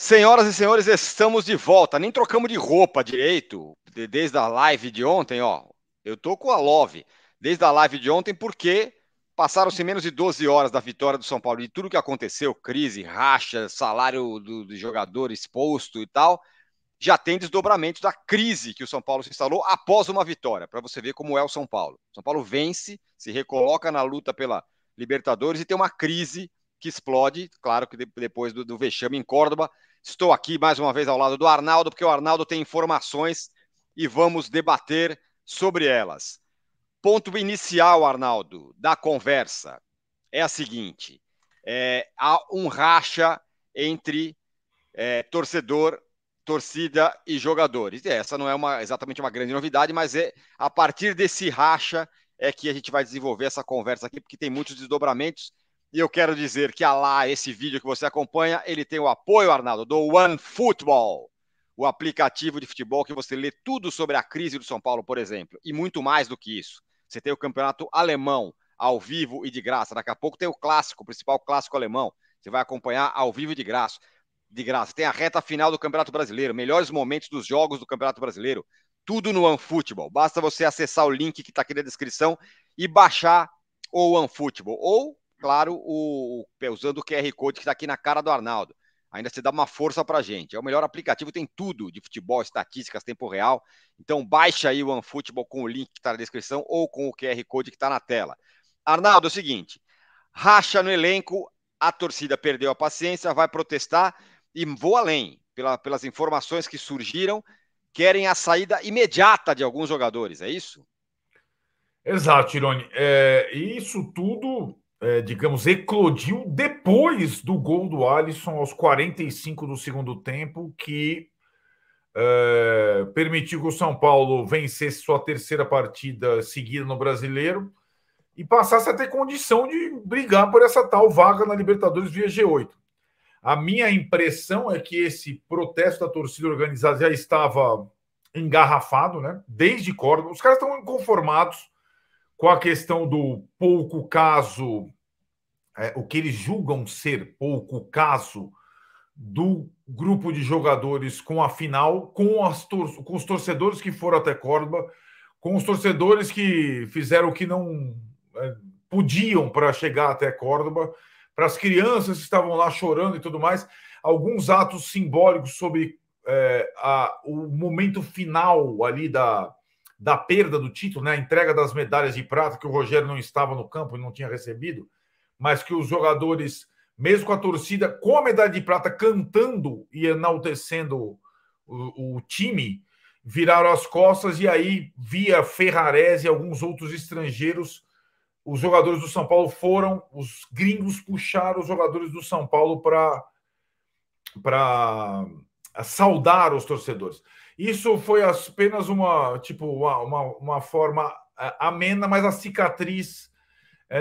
Senhoras e senhores, estamos de volta. Nem trocamos de roupa direito desde a live de ontem, ó. Eu tô com a Love desde a live de ontem porque passaram-se menos de 12 horas da vitória do São Paulo e tudo que aconteceu, crise, racha, salário do jogador exposto e tal, já tem desdobramentos da crise que o São Paulo se instalou após uma vitória, para você ver como é o São Paulo. O São Paulo vence, se recoloca na luta pela Libertadores e tem uma crise que explode, claro que depois do vexame em Córdoba. Estou aqui mais uma vez ao lado do Arnaldo, porque o Arnaldo tem informações e vamos debater sobre elas. Ponto inicial, Arnaldo, da conversa é a seguinte: há um racha entre torcedor, torcida e jogadores. E essa não é exatamente uma grande novidade, mas a partir desse racha é que a gente vai desenvolver essa conversa aqui, porque tem muitos desdobramentos. E eu quero dizer que lá, esse vídeo que você acompanha, ele tem o apoio, Arnaldo, do OneFootball, o aplicativo de futebol que você lê tudo sobre a crise do São Paulo, por exemplo, e muito mais do que isso. Você tem o campeonato alemão ao vivo e de graça. Daqui a pouco tem o clássico, o principal clássico alemão. Você vai acompanhar ao vivo e de graça. Tem a reta final do Campeonato Brasileiro, melhores momentos dos jogos do Campeonato Brasileiro, tudo no OneFootball. Basta você acessar o link que está aqui na descrição e baixar o OneFootball. Ou, claro, usando o QR Code que está aqui na cara do Arnaldo. Ainda se dá uma força para a gente. É o melhor aplicativo, tem tudo de futebol, estatísticas, tempo real. Então baixa aí o OneFootball com o link que está na descrição ou com o QR Code que está na tela. Arnaldo, é o seguinte, racha no elenco, a torcida perdeu a paciência, vai protestar e vou além, pelas informações que surgiram, querem a saída imediata de alguns jogadores, é isso? Exato, Tirone. E isso tudo, digamos, eclodiu depois do gol do Alisson aos 45 do segundo tempo, que permitiu que o São Paulo vencesse sua terceira partida seguida no Brasileiro e passasse a ter condição de brigar por essa tal vaga na Libertadores via G8. A minha impressão é que esse protesto da torcida organizada já estava engarrafado, né? Desde Córdoba. Os caras estão inconformados com a questão do pouco caso, o que eles julgam ser pouco caso do grupo de jogadores com a final, com os torcedores que foram até Córdoba, com os torcedores que fizeram o que não podiam para chegar até Córdoba, para as crianças que estavam lá chorando e tudo mais, alguns atos simbólicos sobre o momento final ali da perda do título, né? A entrega das medalhas de prata, que o Rogério não estava no campo e não tinha recebido, mas que os jogadores, mesmo com a torcida, com a medalha de prata cantando e enaltecendo o time, viraram as costas e aí, via Ferrarese e alguns outros estrangeiros, os jogadores do São Paulo os gringos puxaram os jogadores do São Paulo para saudar os torcedores. Isso foi apenas uma forma amena, mas a cicatriz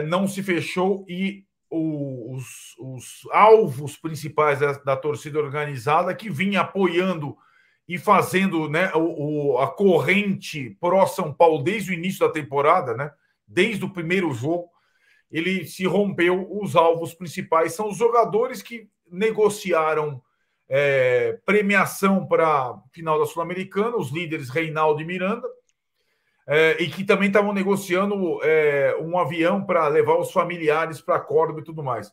não se fechou e os alvos principais da torcida organizada, que vinha apoiando e fazendo, né, a corrente pró-São Paulo desde o início da temporada, né, desde o primeiro jogo, ele se rompeu. Os alvos principais são os jogadores que negociaram premiação para a final da Sul-Americana, os líderes Reinaldo e Miranda, e que também estavam negociando um avião para levar os familiares para Córdoba e tudo mais.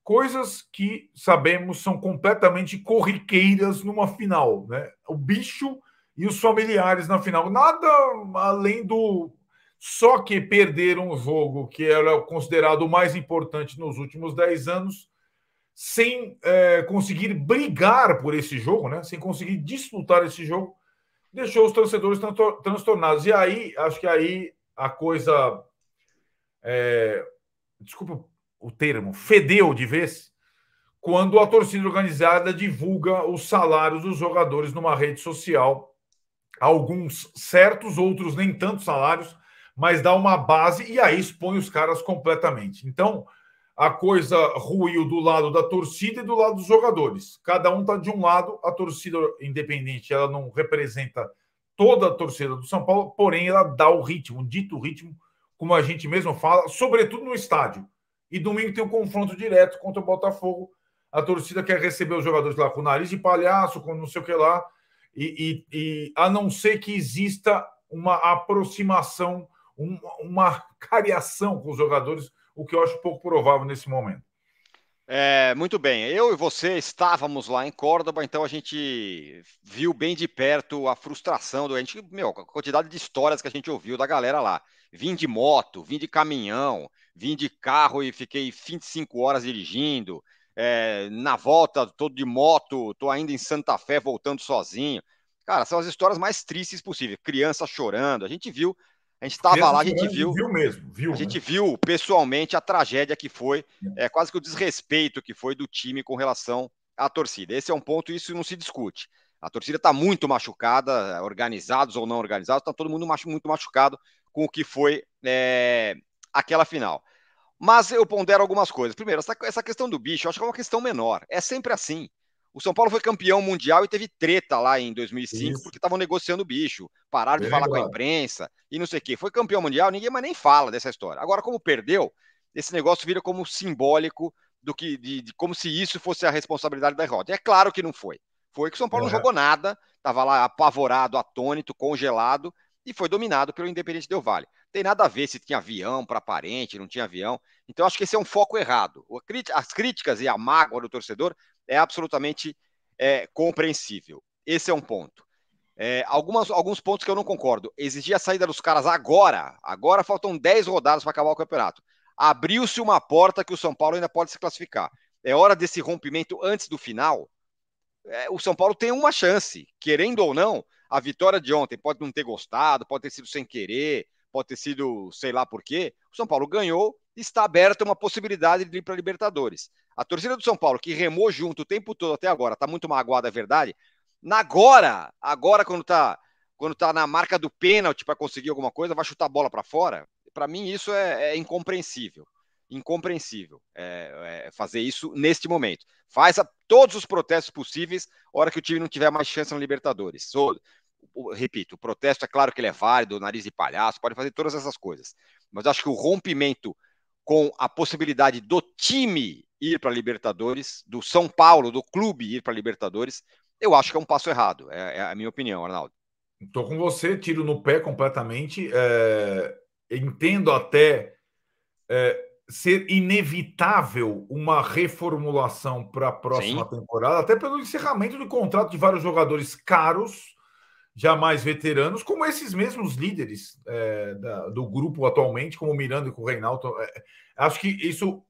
Coisas que sabemos são completamente corriqueiras numa final, né? O bicho e os familiares na final. Nada além do... Só que perderam o jogo, que era considerado o mais importante nos últimos 10 anos, sem conseguir brigar por esse jogo, né? Sem conseguir disputar esse jogo, deixou os torcedores transtornados. E aí, acho que aí a coisa, desculpa o termo, fedeu de vez, quando a torcida organizada divulga os salários dos jogadores numa rede social. Alguns certos, outros nem tantos salários, mas dá uma base e aí expõe os caras completamente. Então, a coisa ruiu do lado da torcida e do lado dos jogadores. Cada um está de um lado. A torcida independente, ela não representa toda a torcida do São Paulo, porém ela dá o ritmo, dito ritmo, como a gente mesmo fala, sobretudo no estádio. E domingo tem um confronto direto contra o Botafogo. a torcida quer receber os jogadores lá com o nariz de palhaço, com não sei o que lá, e a não ser que exista uma aproximação, uma cariação com os jogadores, o que eu acho pouco provável nesse momento. Muito bem, eu e você estávamos lá em Córdoba, então a gente viu bem de perto a frustração a quantidade de histórias que a gente ouviu da galera lá. Vim de moto, vim de caminhão, vim de carro e fiquei 25 horas dirigindo. Na volta, tô de moto, tô ainda em Santa Fé voltando sozinho. Cara, são as histórias mais tristes possíveis. Criança chorando, a gente estava lá, Viu mesmo, a gente viu pessoalmente a tragédia que foi, quase que o desrespeito que foi do time com relação à torcida. Esse é um ponto, isso não se discute. A torcida está muito machucada, organizados ou não organizados, está todo mundo muito machucado com o que foi aquela final. Mas eu pondero algumas coisas. Primeiro, essa questão do bicho, eu acho que é uma questão menor. É sempre assim. O São Paulo foi campeão mundial e teve treta lá em 2005 isso, porque estavam negociando o bicho, pararam de bem falar com a lembrado. imprensa e não sei o quê. Foi campeão mundial, ninguém mais nem fala dessa história. Agora, como perdeu, esse negócio vira como simbólico de como se isso fosse a responsabilidade da derrota. É claro que não foi. Foi que o São Paulo não jogou nada, estava lá apavorado, atônito, congelado e foi dominado pelo Independente Del Valle. Tem nada a ver se tinha avião para parente, não tinha avião. Então, acho que esse é um foco errado. As críticas e a mágoa do torcedor é absolutamente compreensível. Esse é um ponto. Alguns pontos que eu não concordo. Exigir a saída dos caras agora. Agora faltam 10 rodadas para acabar o campeonato. Abriu-se uma porta que o São Paulo ainda pode se classificar. É hora desse rompimento antes do final. O São Paulo tem uma chance. Querendo ou não, a vitória de ontem pode não ter gostado, pode ter sido sem querer, pode ter sido sei lá por quê. O São Paulo ganhou, está aberta uma possibilidade de ir para a Libertadores. A torcida do São Paulo, que remou junto o tempo todo até agora, está muito magoada, é verdade. Agora quando tá na marca do pênalti para conseguir alguma coisa, vai chutar a bola para fora. Para mim, isso é incompreensível. Incompreensível fazer isso neste momento. Faz todos os protestos possíveis, hora que o time não tiver mais chance na Libertadores. Repito, o protesto é claro que ele é válido, nariz de palhaço, pode fazer todas essas coisas. Mas acho que o rompimento com a possibilidade do time ir para a Libertadores, do São Paulo, do clube ir para a Libertadores, eu acho que é um passo errado. É a minha opinião, Arnaldo. Estou com você, tiro no pé completamente. Entendo até ser inevitável uma reformulação para a próxima Sim. temporada, até pelo encerramento do contrato de vários jogadores caros, já mais veteranos, como esses mesmos líderes do grupo atualmente, como o Miranda e o Reinaldo. Acho que isso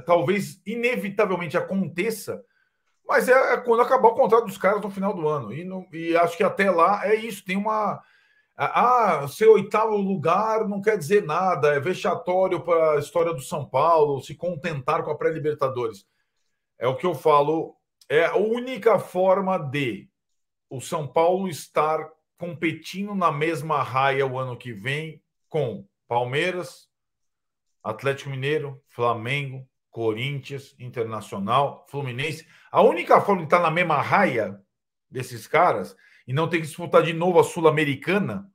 talvez inevitavelmente aconteça, mas é quando acabar o contrato dos caras no final do ano. E acho que até lá é isso, tem uma. Ser oitavo lugar não quer dizer nada, é vexatório para a história do São Paulo, se contentar com a pré-Libertadores. É o que eu falo, é a única forma de o São Paulo estar competindo na mesma raia o ano que vem com Palmeiras, Atlético Mineiro, Flamengo, Corinthians, Internacional, Fluminense. A única forma de estar na mesma raia desses caras e não ter que disputar de novo a Sul-Americana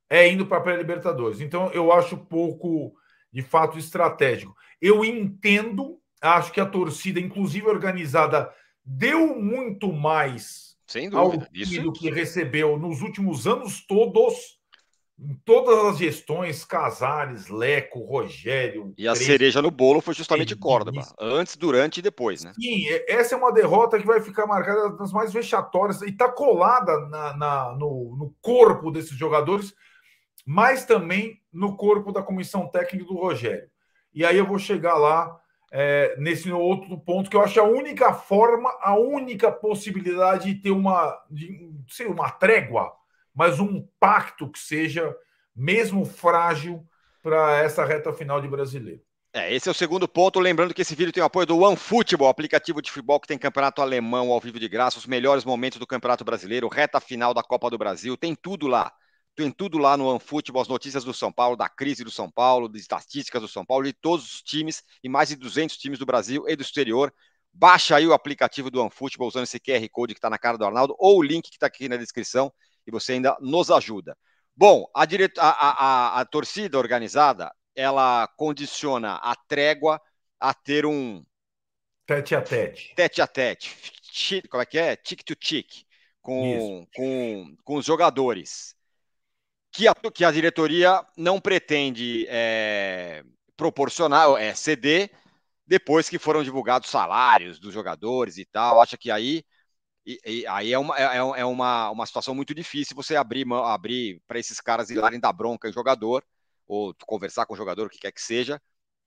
é indo para a pré-Libertadores. Então, eu acho pouco, de fato, estratégico. Eu entendo, acho que a torcida, inclusive organizada, deu muito mais Sem ao dúvida. time Isso. do que recebeu nos últimos anos todos, em todas as gestões, Casares, Leco, Rogério, E a Crespo, cereja no bolo foi justamente Córdoba. Diniz. Antes, durante e depois, né? Sim, essa é uma derrota que vai ficar marcada nas mais vexatórias e está colada no corpo desses jogadores, mas também no corpo da comissão técnica do Rogério. E aí eu vou chegar lá nesse outro ponto, que eu acho a única forma, a única possibilidade de ter uma trégua, mas um pacto que seja mesmo frágil para essa reta final de brasileiro. Esse é o segundo ponto. Lembrando que esse vídeo tem o apoio do OneFootball, aplicativo de futebol que tem campeonato alemão ao vivo de graça, os melhores momentos do Campeonato Brasileiro, reta final da Copa do Brasil, tem tudo lá. Tem tudo lá no OneFootball, as notícias do São Paulo, da crise do São Paulo, das estatísticas do São Paulo, de todos os times e mais de 200 times do Brasil e do exterior. Baixa aí o aplicativo do OneFootball usando esse QR Code que está na cara do Arnaldo ou o link que está aqui na descrição e você ainda nos ajuda. Bom, a torcida organizada, ela condiciona a trégua a ter Tete a tete. tete a tete, como é que é? Tick to tick, com os jogadores. Que a diretoria não pretende proporcionar, ceder, depois que foram divulgados salários dos jogadores e tal. Acha que aí é uma situação muito difícil você abrir para esses caras irem dar bronca em jogador, ou conversar com o jogador, o que quer que seja,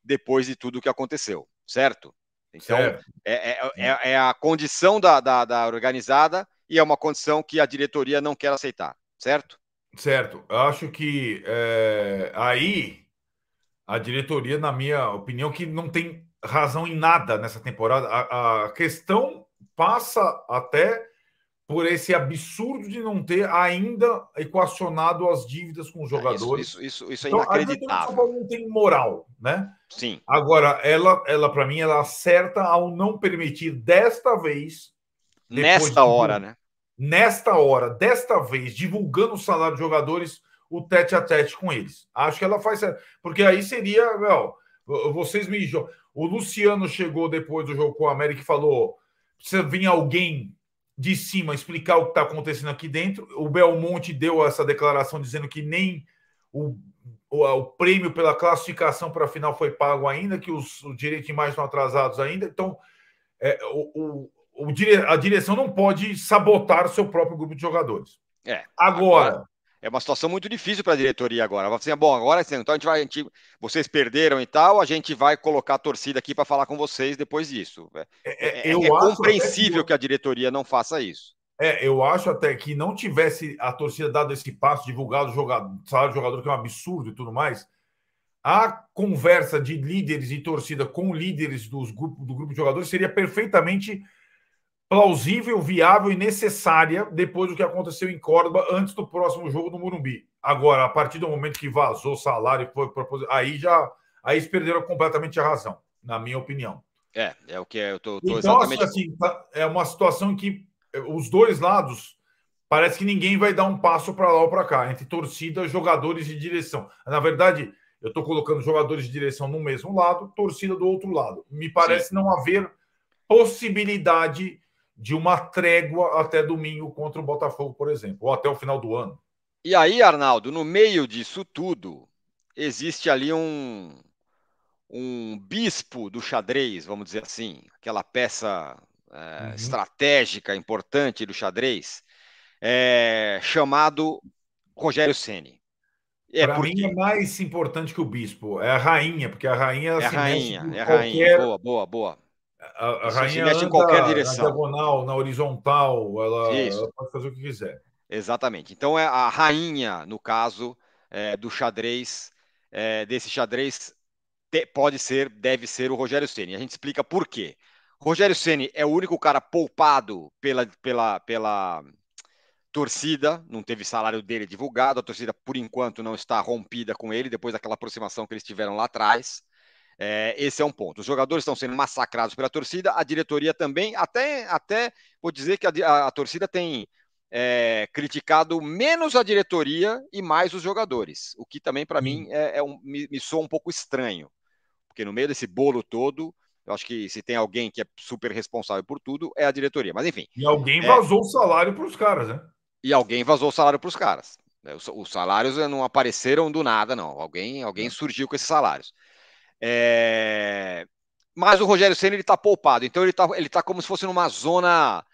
depois de tudo o que aconteceu, certo? Então, Certo. é a condição da organizada e é uma condição que a diretoria não quer aceitar, certo? Certo. Eu acho que aí a diretoria, na minha opinião, que não tem razão em nada nessa temporada. A questão passa até por esse absurdo de não ter ainda equacionado as dívidas com os jogadores. Isso é Então, a diretoria do São inacreditável. Paulo não tem moral, né? Sim. Agora, ela para mim, ela acerta ao não permitir desta vez, depois Nesta hora, né? nesta hora, desta vez, divulgando o salário dos jogadores, o tete a tete com eles. Acho que ela faz certo. Porque aí seria, vocês me. O Luciano chegou depois do jogo com o América e falou: precisa vir alguém de cima explicar o que está acontecendo aqui dentro. O Belmonte deu essa declaração dizendo que nem o prêmio pela classificação para a final foi pago ainda, que os direitos de imagem estão atrasados ainda. Então, a direção não pode sabotar o seu próprio grupo de jogadores. Agora é uma situação muito difícil para a diretoria agora. Assim, bom, agora então vocês perderam e tal, a gente vai colocar a torcida aqui para falar com vocês depois disso. É compreensível que a diretoria não faça isso. Eu acho até que não tivesse a torcida dado esse passo, divulgado o salário do jogador, que é um absurdo e tudo mais, a conversa de líderes e torcida com líderes do grupo de jogadores seria perfeitamente plausível, viável e necessária depois do que aconteceu em Córdoba antes do próximo jogo no Morumbi. Agora, a partir do momento que vazou o salário e foi proposido, aí eles perderam completamente a razão, na minha opinião. É o que eu tô então, exatamente... assim, é uma situação em que os dois lados parece que ninguém vai dar um passo para lá ou para cá, entre torcida, jogadores e direção. Na verdade, eu estou colocando jogadores de direção no mesmo lado, torcida do outro lado. Me parece não haver possibilidade de uma trégua até domingo contra o Botafogo, por exemplo, ou até o final do ano. E aí, Arnaldo, no meio disso tudo, existe ali um bispo do xadrez, vamos dizer assim, aquela peça estratégica, importante do xadrez, chamado Rogério Ceni. Para mim é mais importante que o bispo, é a rainha, porque a rainha se mexe em qualquer... rainha. Boa. A rainha se mexe anda em qualquer direção. na diagonal, na horizontal, ela pode fazer o que quiser. Exatamente. Então é a rainha, no caso do xadrez, desse xadrez, deve ser o Rogério Ceni. A gente explica por quê. Rogério Ceni é o único cara poupado pela torcida, não teve salário dele divulgado, a torcida, por enquanto, não está rompida com ele, depois daquela aproximação que eles tiveram lá atrás. Esse é um ponto. Os jogadores estão sendo massacrados pela torcida, a diretoria também, até vou dizer que a torcida tem criticado menos a diretoria e mais os jogadores, o que também, para mim, me soa um pouco estranho, porque no meio desse bolo todo, eu acho que se tem alguém que é super responsável por tudo, é a diretoria. Mas, enfim. E alguém vazou o salário para os caras, né? E alguém vazou o salário para os caras. Os salários não apareceram do nada, não. Alguém surgiu com esses salários. Mas o Rogério Ceni ele está poupado, então ele tá como se fosse numa zona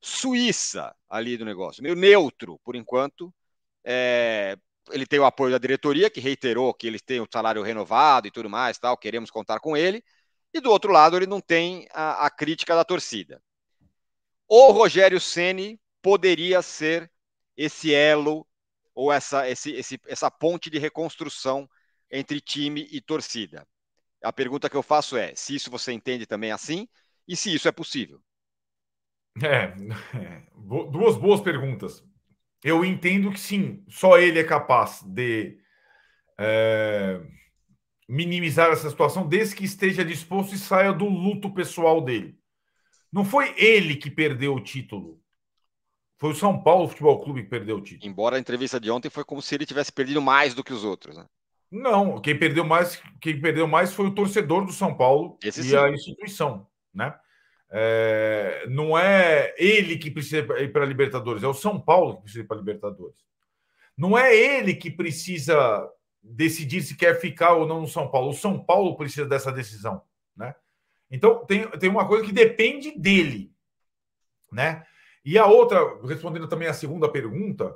suíça ali do negócio, meio neutro por enquanto. Ele tem o apoio da diretoria, que reiterou que ele tem o salário renovado e tudo mais, tal, queremos contar com ele. E do outro lado, ele não tem a crítica da torcida. O Rogério Ceni poderia ser esse elo ou essa ponte de reconstrução entre time e torcida. A pergunta que eu faço é se isso você entende também assim e se isso é possível. Duas boas perguntas. Eu entendo que sim, só ele é capaz de minimizar essa situação desde que esteja disposto e saia do luto pessoal dele. Não foi ele que perdeu o título. Foi o São Paulo Futebol Clube que perdeu o título. Embora a entrevista de ontem foi como se ele tivesse perdido mais do que os outros, né? Não, quem perdeu mais foi o torcedor do São Paulo Esse e sim. a instituição, né? Não é ele que precisa ir para a Libertadores, é o São Paulo que precisa ir para a Libertadores. Não é ele que precisa decidir se quer ficar ou não no São Paulo. O São Paulo precisa dessa decisão, né? Então, tem uma coisa que depende dele, né? E a outra, respondendo também a segunda pergunta,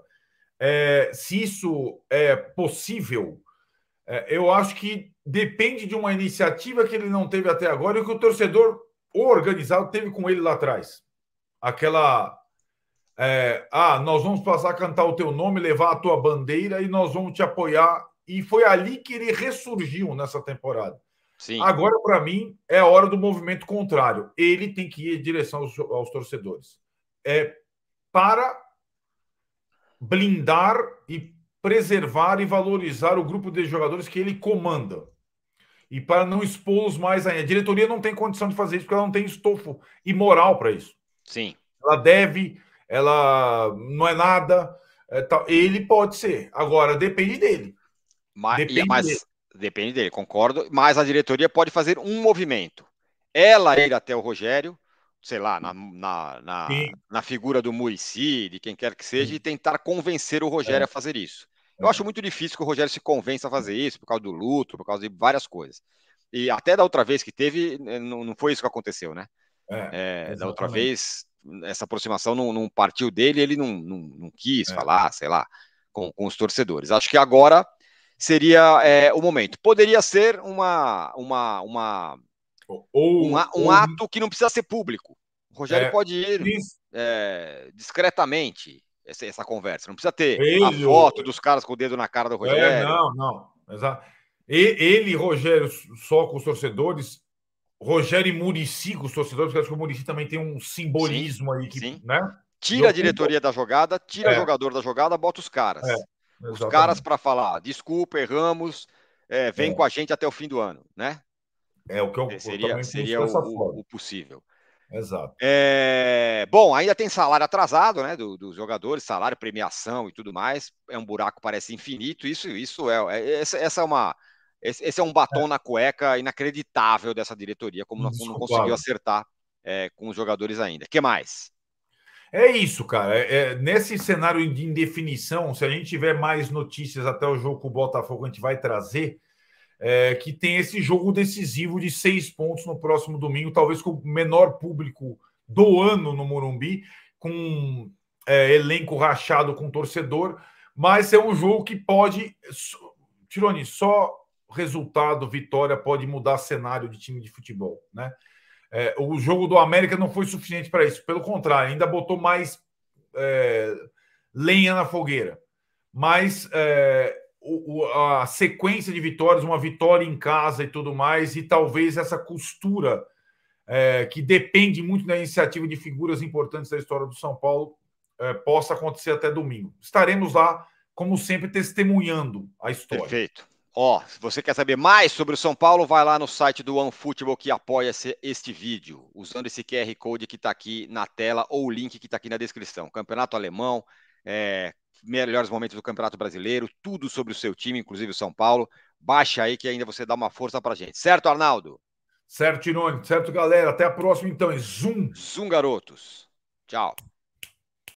se isso é possível, eu acho que depende de uma iniciativa que ele não teve até agora e que o torcedor organizado teve com ele lá atrás. Aquela... nós vamos passar a cantar o teu nome, levar a tua bandeira e nós vamos te apoiar. E foi ali que ele ressurgiu nessa temporada. Sim. Agora, para mim, é a hora do movimento contrário. Ele tem que ir em direção aos torcedores. Para blindar e preservar e valorizar o grupo de jogadores que ele comanda. E para não expô-los mais ainda. A diretoria não tem condição de fazer isso, porque ela não tem estofo e moral para isso. Sim. Ela deve, ela não é nada. Ele pode ser. Agora, depende dele. Depende dele, concordo. Mas a diretoria pode fazer um movimento. Ela ir até o Rogério, sei lá, na figura do Muricy, de quem quer que seja, e tentar convencer o Rogério a fazer isso. Eu acho muito difícil que o Rogério se convença a fazer isso, por causa do luto, por causa de várias coisas. E até da outra vez que teve, não foi isso que aconteceu, né? Da outra vez, essa aproximação não partiu dele, ele não quis falar, sei lá, com os torcedores. Acho que agora seria o momento. Poderia ser um ato que não precisa ser público. O Rogério pode ir discretamente essa conversa. Não precisa ter a foto dos caras com o dedo na cara do Rogério. Não. Exato. Ele, Rogério, só com os torcedores, Rogério e Muricy com os torcedores, porque acho que o Muricy também tem um simbolismo aí que, né? Tira a diretoria da jogada, tira o jogador da jogada, bota os caras. Os caras para falar, desculpa, erramos, vem com a gente até o fim do ano, né? O que eu seria o possível. Exato. Bom, ainda tem salário atrasado, né? Dos jogadores, salário, premiação e tudo mais. É um buraco, parece infinito. Esse é um batom na cueca inacreditável dessa diretoria, como não conseguiu acertar com os jogadores ainda. O que mais? É isso, cara. Nesse cenário de indefinição, se a gente tiver mais notícias até o jogo com o Botafogo, a gente vai trazer, que tem esse jogo decisivo de 6 pontos no próximo domingo, talvez com o menor público do ano no Morumbi, com elenco rachado com torcedor, mas é um jogo que pode... Tironi, só resultado, vitória, pode mudar cenário de time de futebol, né? O jogo do América não foi suficiente para isso. Pelo contrário, ainda botou mais lenha na fogueira. Mas a sequência de vitórias, uma vitória em casa e tudo mais, e talvez essa costura que depende muito da iniciativa de figuras importantes da história do São Paulo possa acontecer até domingo. Estaremos lá, como sempre, testemunhando a história. Perfeito. Se você quer saber mais sobre o São Paulo, vai lá no site do OneFootball que apoia este vídeo, usando esse QR Code que está aqui na tela ou o link que está aqui na descrição. Campeonato Alemão, melhores momentos do Campeonato Brasileiro, tudo sobre o seu time, inclusive o São Paulo. Baixa aí que ainda você dá uma força pra gente. Certo, Arnaldo? Certo, Tironi. Certo, galera. Até a próxima, então. Zoom. Zoom, garotos. Tchau.